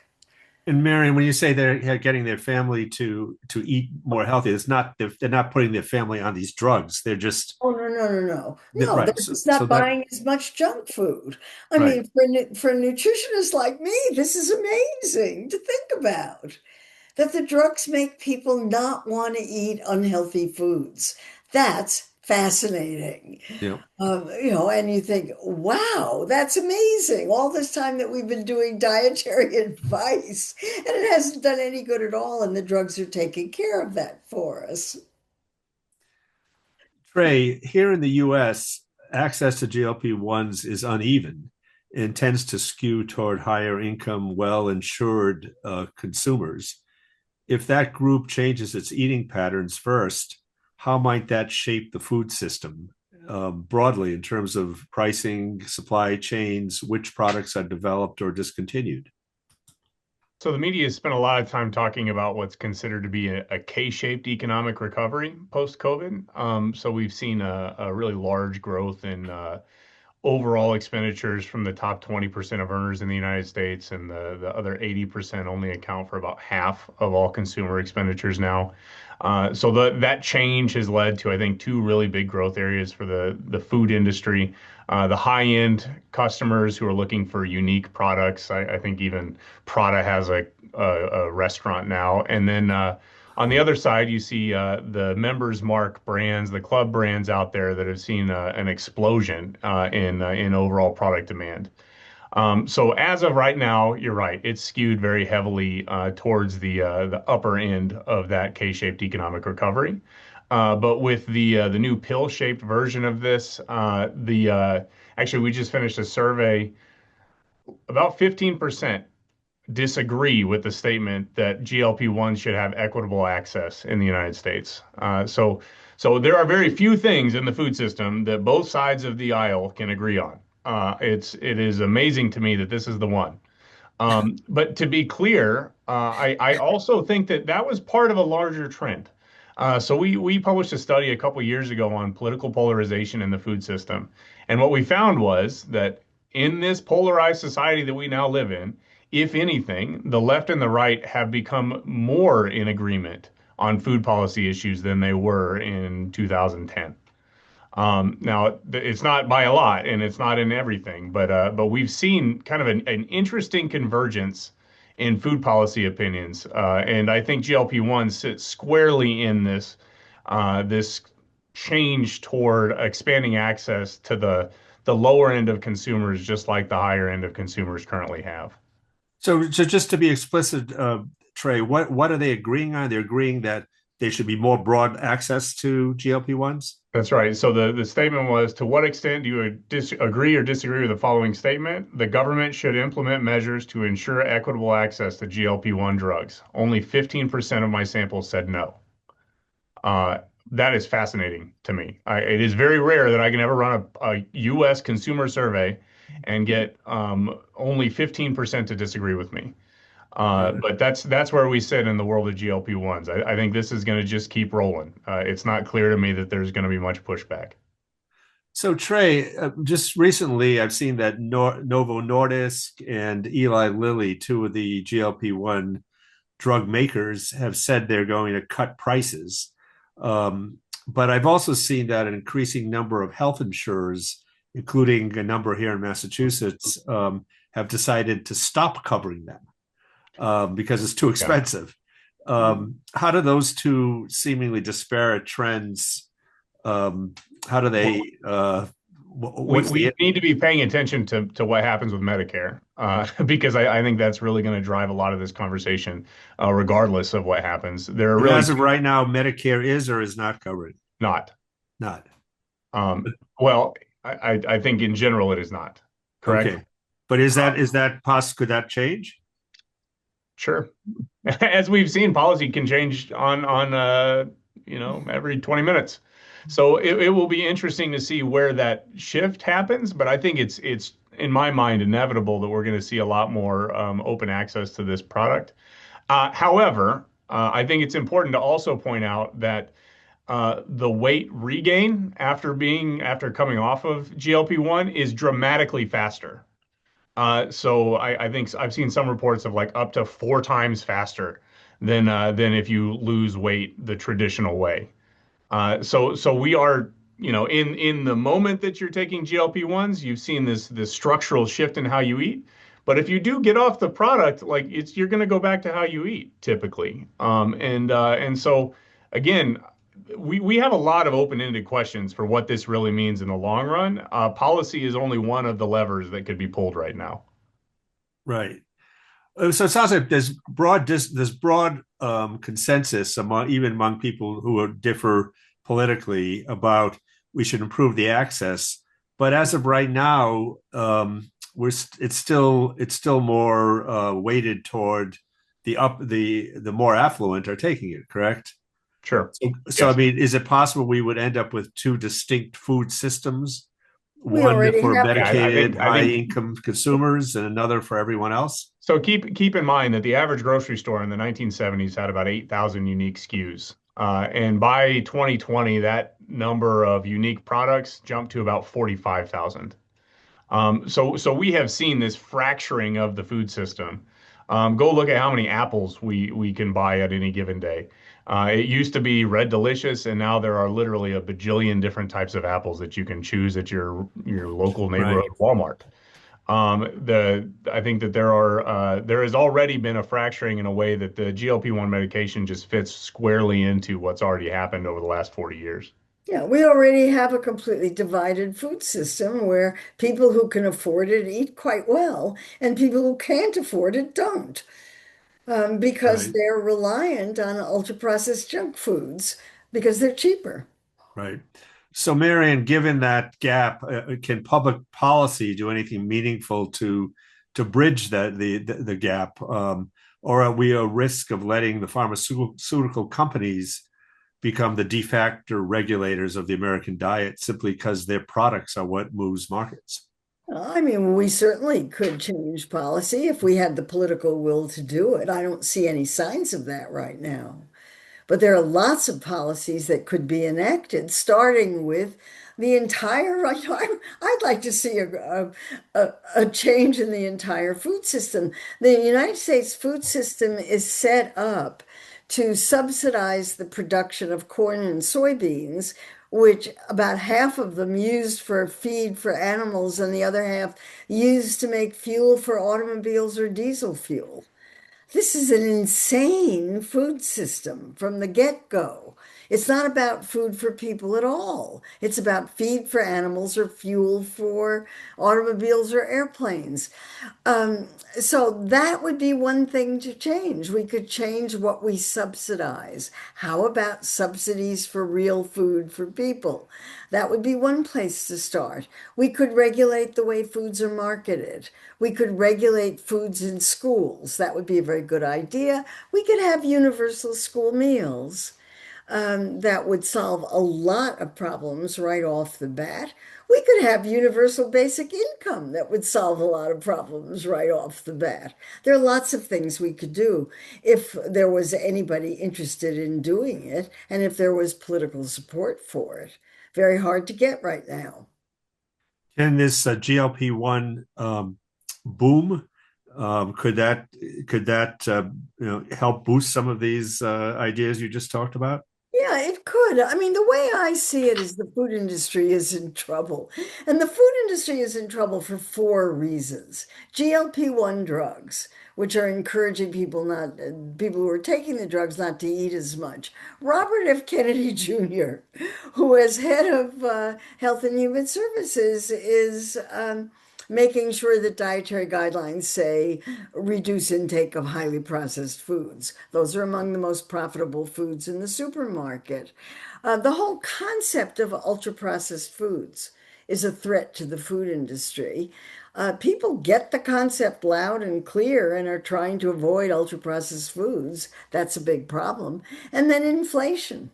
S2: And Marion, when you say they're getting their family to eat more healthy, it's not they're not putting their family on these drugs. They're just
S1: No.
S2: right.
S1: They're just not buying as much junk food. I mean, for nutritionists like me, this is amazing to think about. That the drugs make people not want to eat unhealthy foods. That's fascinating.
S2: Yeah.
S1: And you think, wow, that's amazing. All this time that we've been doing dietary advice, and it hasn't done any good at all, and the drugs are taking care of that for us.
S2: Trey, here in the US, access to GLP-1s is uneven and tends to skew toward higher income, well-insured consumers. If that group changes its eating patterns first, how might that shape the food system? broadly in terms of pricing, supply chains, which products are developed or discontinued?
S4: So the media has spent a lot of time talking about what's considered to be a K-shaped economic recovery post-COVID. So we've seen a really large growth in overall expenditures from the top 20% of earners in the United States, and the other 80% only account for about half of all consumer expenditures now. So that change has led to, I think, two really big growth areas for the food industry. The high-end customers who are looking for unique products. I think even Prada has a restaurant now. And then on the other side, you see the Members Mark brands, the club brands out there that have seen an explosion in overall product demand. So as of right now, you're right. It's skewed very heavily towards the upper end of that K-shaped economic recovery. But with the new pill-shaped version of this, actually we just finished a survey. About 15% disagree with the statement that GLP-1s should have equitable access in the United States. So there are very few things in the food system that both sides of the aisle can agree on. It is amazing to me that this is the one. But to be clear, I also think that that was part of a larger trend. So we published a study a couple years ago on political polarization in the food system, and what we found was that in this polarized society that we now live in, if anything, the left and the right have become more in agreement on food policy issues than they were in 2010. Now, it's not by a lot, and it's not in everything, but we've seen kind of an interesting convergence in food policy opinions, and I think GLP-1 sits squarely in this change toward expanding access to the lower end of consumers, just like the higher end of consumers currently have.
S2: So just to be explicit, Trey, what are they agreeing on? They're agreeing that there should be more broad access to GLP-1s?
S4: That's right. So the statement was, to what extent do you agree or disagree with the following statement? The government should implement measures to ensure equitable access to GLP-1 drugs. Only 15% of my sample said no. That is fascinating to me. It is very rare that I can ever run a U.S. consumer survey and get only 15% to disagree with me. But that's where we sit in the world of GLP-1s. I think this is going to just keep rolling. It's not clear to me that there's going to be much pushback.
S2: So Trey, just recently I've seen that Novo Nordisk and Eli Lilly, two of the GLP-1 drug makers, have said they're going to cut prices. But I've also seen that an increasing number of health insurers, including a number here in Massachusetts, have decided to stop covering them because it's too expensive. How do those two seemingly disparate trends, how do they,
S4: we need to be paying attention to what happens with Medicare, because I think that's really going to drive a lot of this conversation, regardless of what happens. There are really,
S2: as of right now, Medicare is or is not covered?
S4: Not.
S2: Well,
S4: I think in general it is not. Correct.
S2: Okay. But could that change?
S4: Sure. As we've seen, policy can change on every 20 minutes. So it will be interesting to see where that shift happens, but I think it's in my mind inevitable that we're going to see a lot more open access to this product. However, I think it's important to also point out that the weight regain after coming off of GLP-1 is dramatically faster. So I think I've seen some reports of like up to 4 times faster than if you lose weight the traditional way. So we are, in the moment that you're taking GLP-1s, you've seen this structural shift in how you eat. But if you do get off the product, you're going to go back to how you eat typically. And so again, we have a lot of open-ended questions for what this really means in the long run. Policy is only one of the levers that could be pulled right now.
S2: Right. So it sounds like there's broad consensus among people who differ politically about we should improve the access. But as of right now, it's still more weighted toward the more affluent are taking it. Correct?
S4: Sure.
S2: So, I
S4: Yes.
S2: mean, is it possible we would end up with two distinct food systems?
S1: We
S2: One
S1: already
S2: for
S1: have
S4: Yeah, I
S2: medicated,
S4: think I think
S2: high-income consumers and another for everyone else?
S4: so. Keep in mind that the average grocery store in the 1970s had about 8,000 unique SKUs. And by 2020, that number of unique products jumped to about 45,000. So we have seen this fracturing of the food system. Go look at how many apples we can buy at any given day. It used to be Red Delicious, and now there are literally a bajillion different types of apples that you can choose at your local
S2: Right.
S4: neighborhood Walmart. I think that there has already been a fracturing in a way that the GLP-1 medication just fits squarely into what's already happened over the last 40 years.
S1: Yeah, we already have a completely divided food system where people who can afford it eat quite well, and people who can't afford it don't, because
S2: Right.
S1: they're reliant on ultra-processed junk foods because they're cheaper.
S2: Right. So, Marion, given that gap, can public policy do anything meaningful to bridge the gap, or are we at risk of letting the pharmaceutical companies become the de facto regulators of the American diet simply because their products are what moves markets?
S1: I mean, we certainly could change policy if we had the political will to do it. I don't see any signs of that right now. But there are lots of policies that could be enacted, starting with the entire, I'd like to see a change in the entire food system. The United States food system is set up to subsidize the production of corn and soybeans, which about half of them used for feed for animals and the other half used to make fuel for automobiles or diesel fuel. This is an insane food system from the get-go. It's not about food for people at all. It's about feed for animals or fuel for automobiles or airplanes. Um, so that would be one thing to change. We could change what we subsidize. How about subsidies for real food for people? That would be one place to start. We could regulate the way foods are marketed. We could regulate foods in schools. That would be a very good idea. We could have universal school meals. That would solve a lot of problems right off the bat. We could have universal basic income that would solve a lot of problems right off the bat. There are lots of things we could do if there was anybody interested in doing it and if there was political support for it. Very hard to get right now.
S2: Can this GLP-1 boom, could that help boost some of these ideas you just talked about?
S1: Yeah, it could. I mean, the way I see it is the food industry is in trouble. And the food industry is in trouble for four reasons. GLP-1 drugs, which are encouraging people who are taking the drugs not to eat as much. Robert F. Kennedy Jr., who as head of Health and Human Services is making sure that dietary guidelines say reduce intake of highly processed foods. Those are among the most profitable foods in the supermarket. The whole concept of ultra processed foods is a threat to the food industry. People get the concept loud and clear and are trying to avoid ultra processed foods. That's a big problem. And then inflation.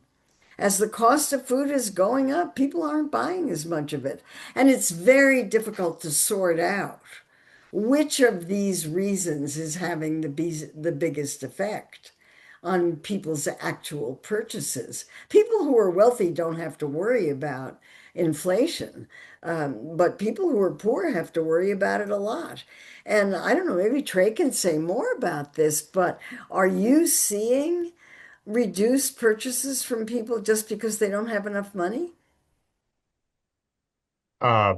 S1: As the cost of food is going up, people aren't buying as much of it. And it's very difficult to sort out which of these reasons is having the biggest effect on people's actual purchases. People who are wealthy don't have to worry about inflation, but people who are poor have to worry about it a lot. And I don't know, maybe Trey can say more about this, but are you seeing reduce purchases from people just because they don't have enough money?
S4: Uh,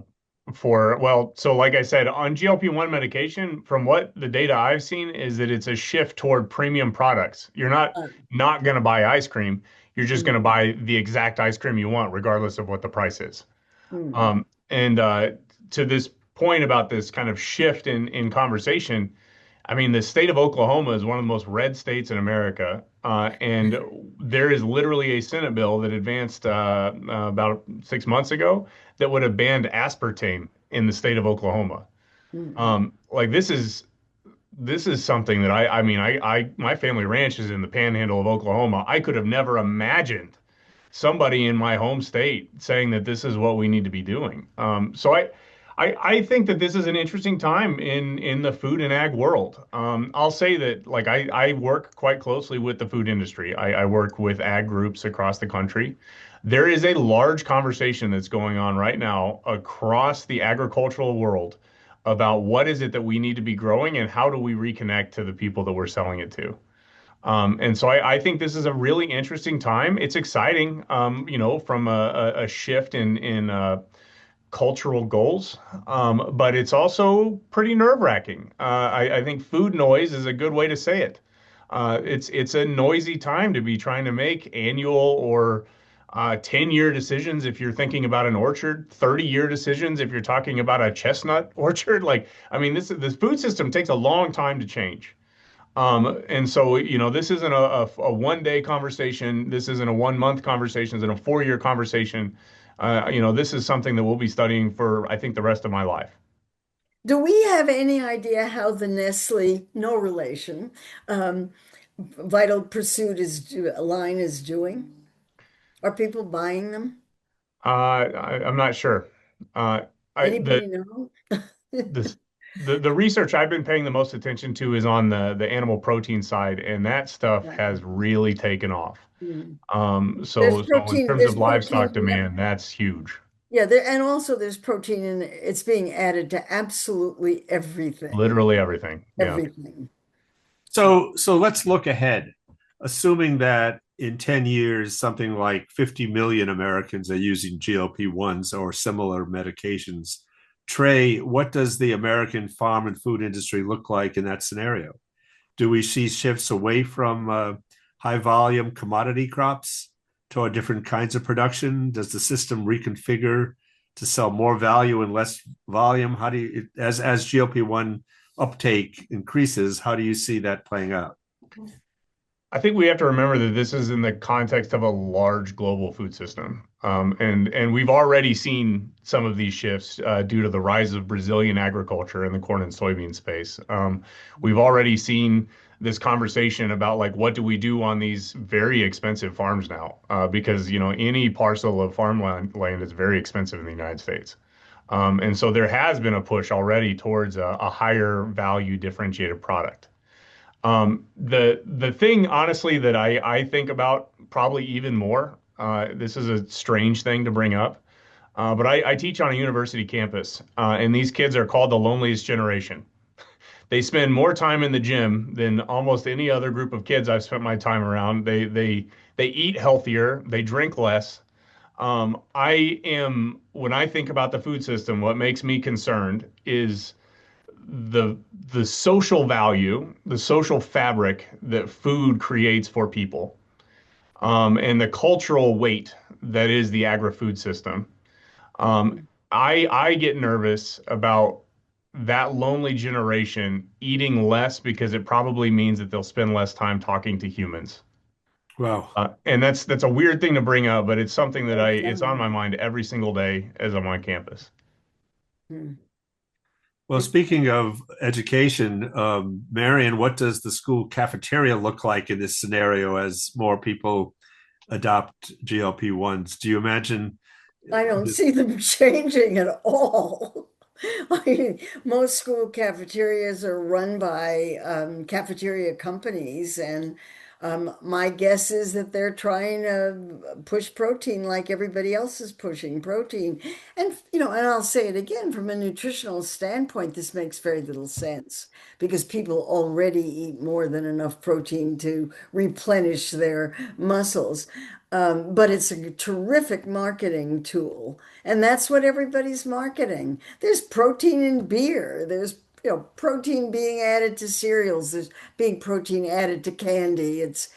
S4: so like I said, on GLP-1 medication, from what the data I've seen is that it's a shift toward premium products. You're
S1: Uh,
S4: not going to buy ice cream. You're just going to
S1: mm,
S4: buy the exact ice cream you want, regardless of what the price is.
S1: mm,
S4: And to this point about this kind of shift in conversation, I mean, the state of Oklahoma is one of the most red states in America, and there is literally a Senate bill that advanced about 6 months ago that would have banned aspartame in the state of Oklahoma.
S1: mm.
S4: Like this is something that I mean, my family ranch is in the panhandle of Oklahoma. I could have never imagined somebody in my home state saying that this is what we need to be doing. So I think that this is an interesting time in the food and ag world. I'll say that like I work quite closely with the food industry. I work with ag groups across the country. There is a large conversation that's going on right now across the agricultural world about what is it that we need to be growing and how do we reconnect to the people that we're selling it to. And so I think this is a really interesting time. It's exciting, from a shift in cultural goals, but it's also pretty nerve-wracking. I think food noise is a good way to say it. It's a noisy time to be trying to make annual or 10-year decisions if you're thinking about an orchard, 30-year decisions if you're talking about a chestnut orchard. Like, I mean, this food system takes a long time to change. And so, this isn't a 1 day conversation. This isn't a 1 month conversation. It's a 4 year conversation. This is something that we'll be studying for, I think, the rest of my life.
S1: Do we have any idea how the Nestle, no relation, um, Vital Pursuit line is doing? Are people buying them?
S4: I'm not sure. Uh, I
S1: Anybody know?
S4: the the research I've been paying the most attention to is on the animal protein side, and that stuff
S1: Yeah.
S4: has really taken off.
S1: Mm.
S4: So in terms
S1: There's
S4: of livestock
S1: protein, yep.
S4: demand, that's huge.
S1: Yeah, there, and also there's protein in it. It's being added to absolutely everything.
S4: Literally everything. Yeah.
S1: Everything.
S2: So let's look ahead, assuming that in 10 years, something like 50 million Americans are using GLP-1s or similar medications. Trey, what does the American farm and food industry look like in that scenario? Do we see shifts away from high volume commodity crops toward different kinds of production? Does the system reconfigure to sell more value and less volume? How do you, as GLP-1 uptake increases, how do you see that playing out?
S4: I think we have to remember that this is in the context of a large global food system. And we've already seen some of these shifts due to the rise of Brazilian agriculture in the corn and soybean space. We've already seen this conversation about like what do we do on these very expensive farms now? Because any parcel of farmland land is very expensive in the United States. And so there has been a push already towards a higher value differentiated product. The thing, honestly, that I think about probably even more, this is a strange thing to bring up, but I teach on a university campus, and these kids are called the loneliest generation. They spend more time in the gym than almost any other group of kids I've spent my time around. They eat healthier, they drink less. When I think about the food system, what makes me concerned is the the social value, the social fabric that food creates for people, and the cultural weight that is the agri-food system. I get nervous about that lonely generation eating less because it probably means that they'll spend less time talking to humans.
S2: Well,
S4: And that's a weird thing to bring up, but it's something that it's on
S1: Yeah.
S4: my mind every single day as I'm on campus.
S1: Hmm.
S2: well, speaking of education, Marion, what does the school cafeteria look like in this scenario as more people adopt GLP-1s? Do you imagine
S1: I don't see them changing at all. I mean, most school cafeterias are run by cafeteria companies, and my guess is that they're trying to push protein like everybody else is pushing protein. And I'll say it again, from a nutritional standpoint, this makes very little sense because people already eat more than enough protein to replenish their muscles. But it's a terrific marketing tool. And that's what everybody's marketing. There's protein in beer. There's protein being added to cereals. There's being protein added to candy. It's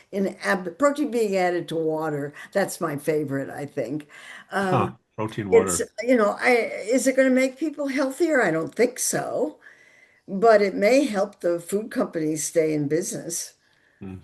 S1: protein being added to water. That's my favorite, I think.
S2: protein
S1: It's,
S2: water?
S1: is it going to make people healthier? I don't think so, but it may help the food companies stay in business.
S2: Hmm.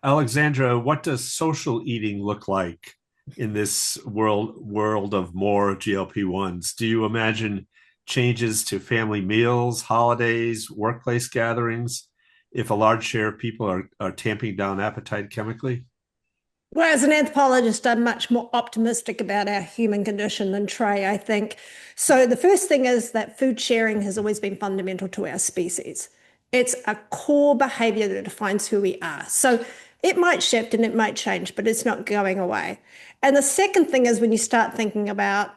S2: Alexandra, what does social eating look like in this world of more GLP-1s? Do you imagine changes to family meals, holidays, workplace gatherings, if a large share of people are tamping down appetite chemically?
S3: Well, as an anthropologist, I'm much more optimistic about our human condition than Trey, I think. So, the first thing is that food sharing has always been fundamental to our species. It's a core behavior that defines who we are. So, it might shift and it might change, but it's not going away. And the second thing is when you start thinking about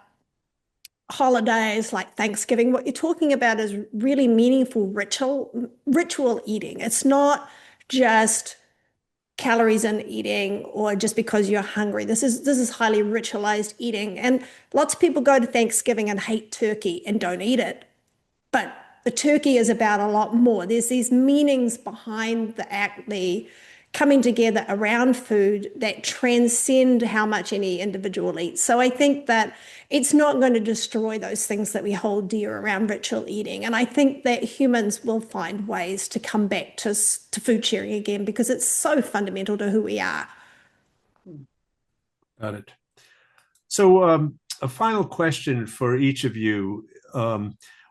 S3: holidays like Thanksgiving, what you're talking about is really meaningful ritual eating. It's not just calories in eating or just because you're hungry. This is highly ritualized eating. And lots of people go to Thanksgiving and hate turkey and don't eat it. But the turkey is about a lot more. There's these meanings behind the act, the coming together around food that transcend how much any individual eats. So I think that it's not going to destroy those things that we hold dear around ritual eating. And I think that humans will find ways to come back to food sharing again because it's so fundamental to who we are.
S2: Got it. So, a final question for each of you.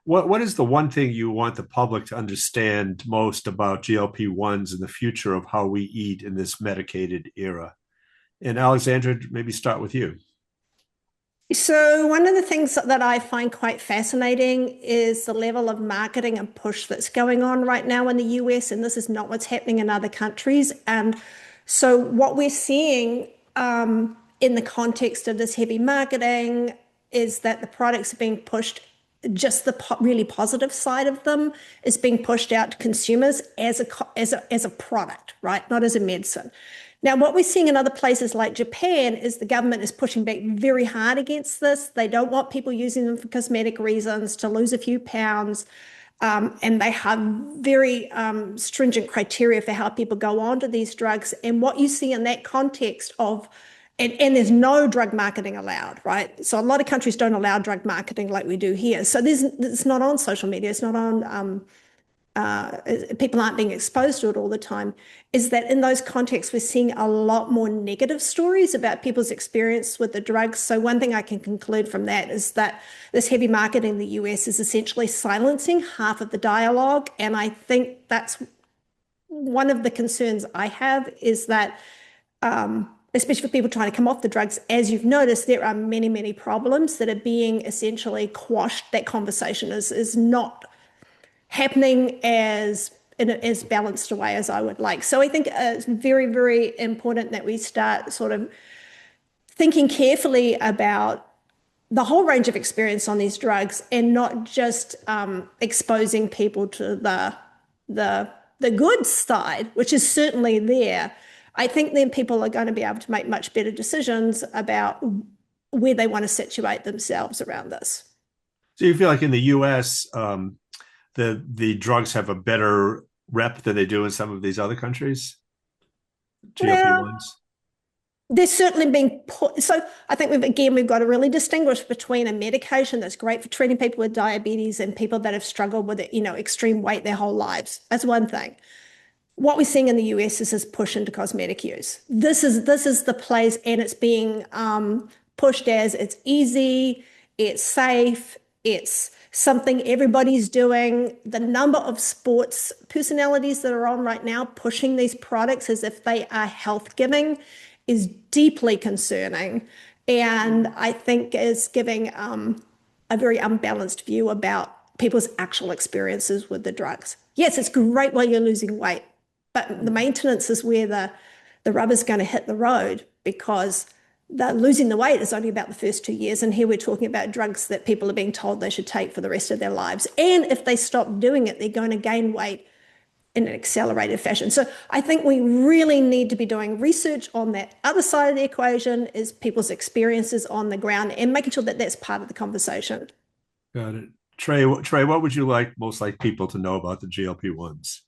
S2: What is the one thing you want the public to understand most about GLP-1s and the future of how we eat in this medicated era? And Alexandra, maybe start with you.
S3: So, one of the things that I find quite fascinating is the level of marketing and push that's going on right now in the US, and this is not what's happening in other countries. And so, what we're seeing in the context of this heavy marketing is that the products are being pushed, just the really positive side of them is being pushed out to consumers as a product, right? Not as a medicine. Now, what we're seeing in other places like Japan is the government is pushing back very hard against this. They don't want people using them for cosmetic reasons to lose a few pounds. And they have very stringent criteria for how people go on to these drugs. And what you see in that context of, and there's no drug marketing allowed, right? So a lot of countries don't allow drug marketing like we do here. So it's not on social media. It's not on people aren't being exposed to it all the time, is that in those contexts, we're seeing a lot more negative stories about people's experience with the drugs. So one thing I can conclude from that is that this heavy marketing in the US is essentially silencing half of the dialogue. And I think that's one of the concerns I have is that, especially for people trying to come off the drugs, as you've noticed, there are many, many problems that are being essentially quashed. That conversation is not happening in as balanced a way as I would like. So I think it's very, very important that we start sort of thinking carefully about the whole range of experience on these drugs and not just exposing people to the good side, which is certainly there. I think then people are going to be able to make much better decisions about where they want to situate themselves around this.
S2: So you feel like in the U.S., the drugs have a better rep than they do in some of these other countries?
S3: Well,
S2: GLP-1s?
S3: they're certainly being put. So I think we've got to really distinguish between a medication that's great for treating people with diabetes and people that have struggled with extreme weight their whole lives. That's one thing. What we're seeing in the US is this push into cosmetic use. This is the place, and it's being pushed as it's easy, it's safe, it's something everybody's doing. The number of sports personalities that are on right now pushing these products as if they are health giving is deeply concerning, and I think is giving a very unbalanced view about people's actual experiences with the drugs. Yes, it's great while you're losing weight, but the maintenance is where the rubber's going to hit the road, because losing the weight is only about the first 2 years. And here we're talking about drugs that people are being told they should take for the rest of their lives. And if they stop doing it, they're going to gain weight in an accelerated fashion. So I think we really need to be doing research on that other side of the equation, is people's experiences on the ground, and making sure that that's part of the conversation.
S2: Got it. Trey, what would you most like people to know about the GLP-1s?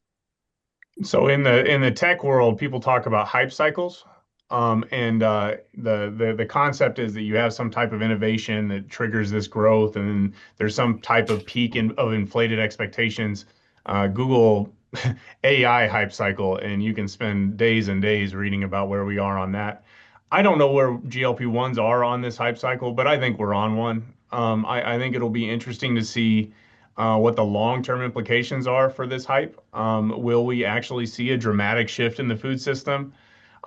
S4: So in the tech world, people talk about hype cycles. And the concept is that you have some type of innovation that triggers this growth, and then there's some type of peak of inflated expectations. Google AI hype cycle, and you can spend days and days reading about where we are on that. I don't know where GLP-1s are on this hype cycle, but I think we're on one. I think it'll be interesting to see what the long-term implications are for this hype. Will we actually see a dramatic shift in the food system?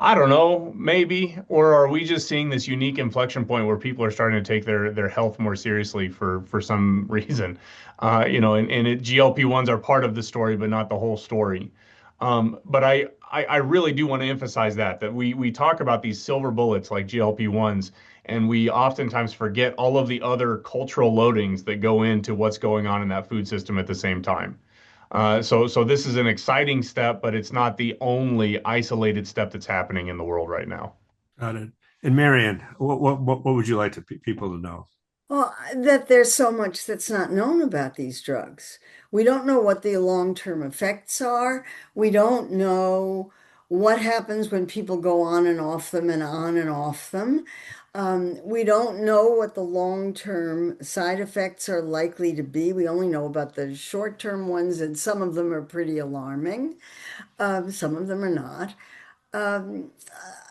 S4: I don't know, maybe. Or are we just seeing this unique inflection point where people are starting to take their health more seriously for some reason? GLP-1s are part of the story, but not the whole story. But I really do want to emphasize that we talk about these silver bullets like GLP-1s, and we oftentimes forget all of the other cultural loadings that go into what's going on in that food system at the same time. So this is an exciting step, but it's not the only isolated step that's happening in the world right now.
S2: Got it. And Marianne, what would you like people to know?
S1: Well, that there's so much that's not known about these drugs. We don't know what the long-term effects are. We don't know what happens when people go on and off them and on and off them. We don't know what the long-term side effects are likely to be. We only know about the short-term ones, and some of them are pretty alarming. Some of them are not. Um,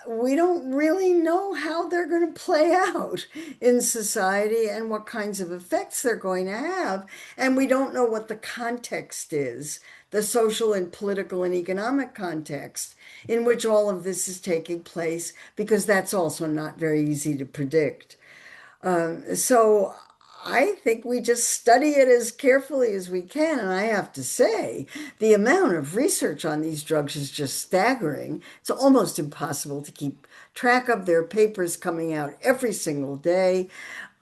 S1: we don't really know how they're going to play out in society and what kinds of effects they're going to have. And we don't know what the context is, the social and political and economic context in which all of this is taking place, because that's also not very easy to predict. So I think we just study it as carefully as we can. And I have to say, the amount of research on these drugs is just staggering. It's almost impossible to keep track of. Their papers coming out every single day.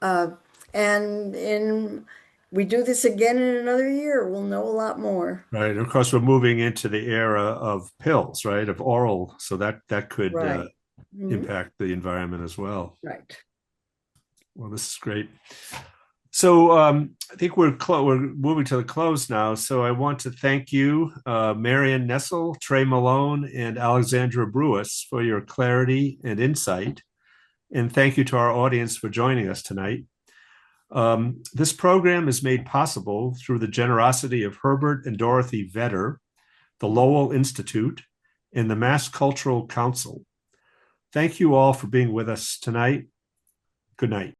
S1: And we do this again in another year, we'll know a lot more.
S2: Right. And of course, we're moving into the era of pills, right? Of oral. So that could
S1: Right. Mhm.
S2: impact the environment as well.
S1: Right.
S2: Well, this is great. So I think we're moving to the close now. So I want to thank you, Marianne Nestle, Trey Malone, and Alexandra Brewis for your clarity and insight. And thank you to our audience for joining us tonight. This program is made possible through the generosity of Herbert and Dorothy Vedder, the Lowell Institute, and the Mass Cultural Council. Thank you all for being with us tonight. Good night.